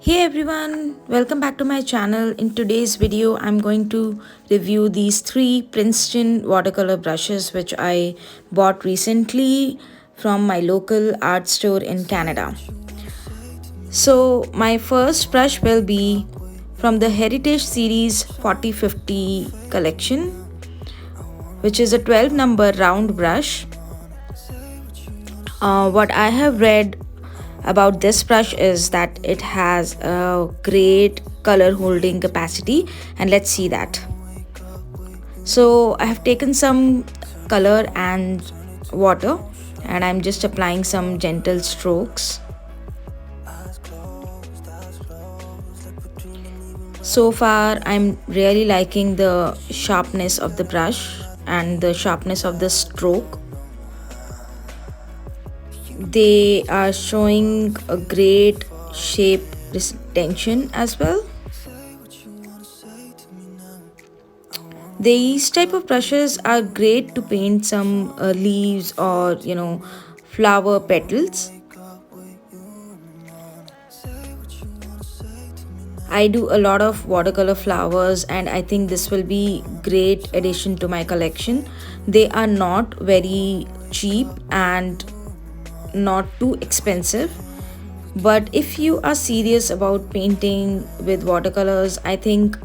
Hey everyone, welcome back to my channel. In today's video, I'm going to review these three Princeton watercolor brushes which I bought recently from my local art store in Canada. So, my first brush will be from the Heritage Series 4050 collection, which is a 12 number round brush. What I have read about this brush is that it has a great color holding capacity, and let's see that. So I have taken some color and water, and I'm just applying some gentle strokes. So far I'm really liking the sharpness of the brush and the sharpness of the stroke. They are showing a great shape retention as well. These type of brushes are great to paint some leaves or flower petals. I do a lot of watercolor flowers and I think this will be great addition to my collection. They are not very cheap and not too expensive, but if you are serious about painting with watercolors, I think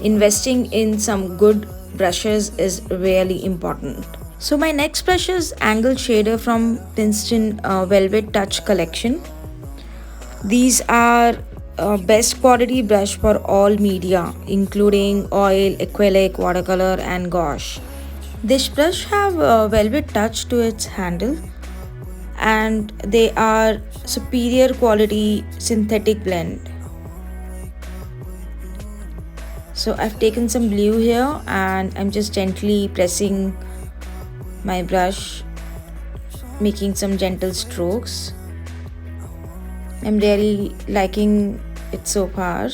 investing in some good brushes is really important. So my next brush is angle shader from Princeton velvet touch collection. These are best quality brush for all media including oil, acrylic, watercolor and gouache. This brush have a velvet touch to its handle and they are superior quality synthetic blend. So I've taken some blue here and I'm just gently pressing my brush, making some gentle strokes. I'm really liking it so far.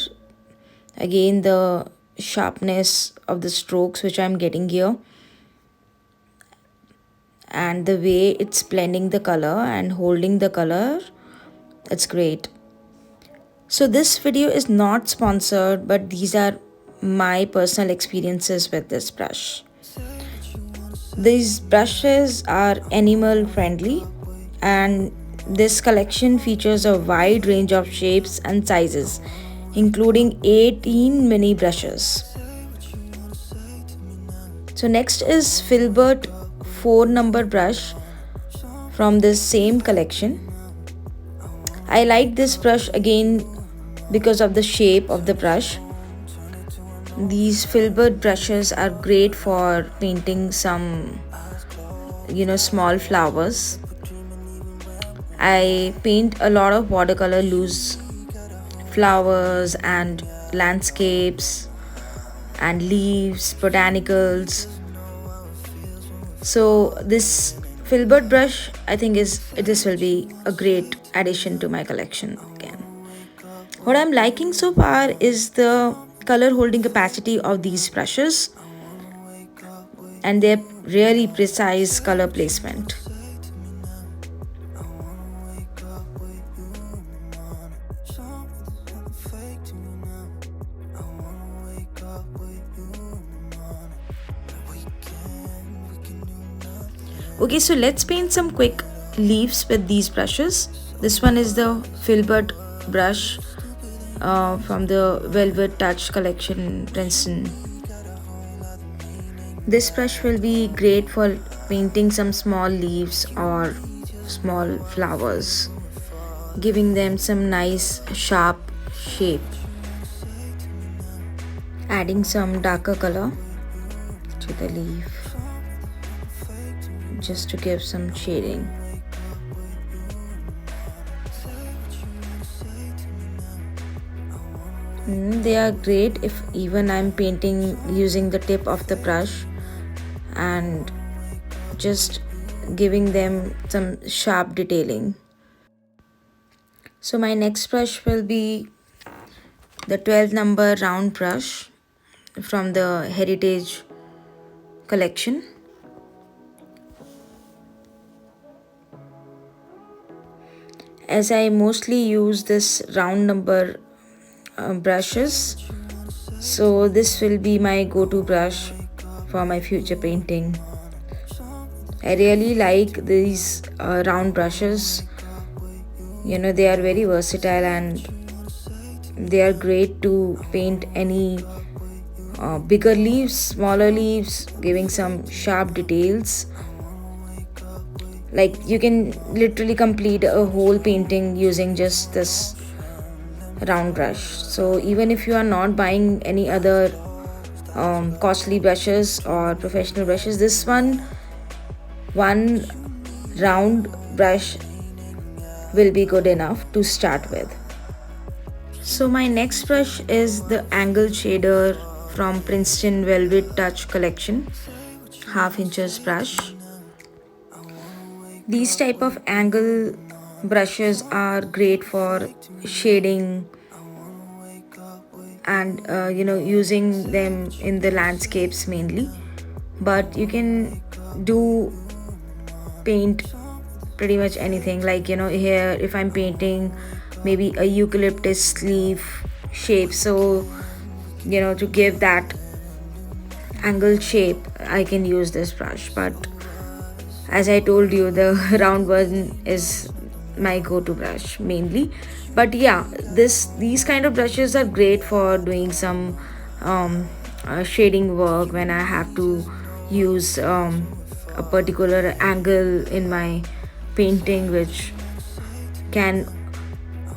Again, the sharpness of the strokes which I'm getting here and the way it's blending the color and holding the color, it's great. So this video is not sponsored, but these are my personal experiences with this brush. These brushes are animal friendly and this collection features a wide range of shapes and sizes, including 18 mini brushes. So next is Filbert 4 number brush from this same collection. I like this brush again because of the shape of the brush. These filbert brushes are great for painting some small flowers. I paint a lot of watercolor loose flowers and landscapes and leaves, botanicals. So this filbert brush, I think this will be a great addition to my collection again. What I'm liking so far is the color holding capacity of these brushes and their really precise color placement. Okay, so let's paint some quick leaves with these brushes. This one is the filbert brush from the velvet touch collection Princeton. This brush will be great for painting some small leaves or small flowers, giving them some nice sharp shape. Adding some darker color to the leaf just to give some shading. They are great if even I'm painting using the tip of the brush and just giving them some sharp detailing. So my next brush will be the 12 number round brush from the Heritage collection. as I mostly use this round number brushes, so this will be my go-to brush for my future painting. I really like these round brushes. They are very versatile and they are great to paint any bigger leaves, smaller leaves, giving some sharp details. Like you can literally complete a whole painting using just this round brush. So even if you are not buying any other costly brushes or professional brushes, this one round brush will be good enough to start with. So my next brush is the angle shader from Princeton Velvet Touch collection, half inches brush. These type of angle brushes are great for shading and using them in the landscapes mainly, but you can do paint pretty much anything. Like here if I'm painting maybe a eucalyptus leaf shape, so to give that angled shape I can use this brush. But as I told you, the round one is my go-to brush mainly. But yeah, these kind of brushes are great for doing some shading work when I have to use a particular angle in my painting, which can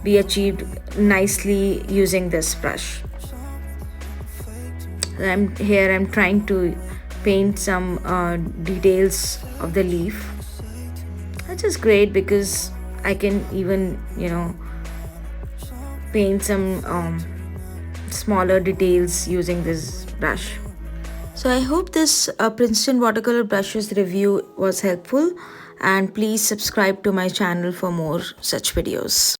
be achieved nicely using this brush. I'm trying to paint some details of the leaf, which is great because I can even paint some smaller details using this brush. So I hope this Princeton watercolor brushes review was helpful, and please subscribe to my channel for more such videos.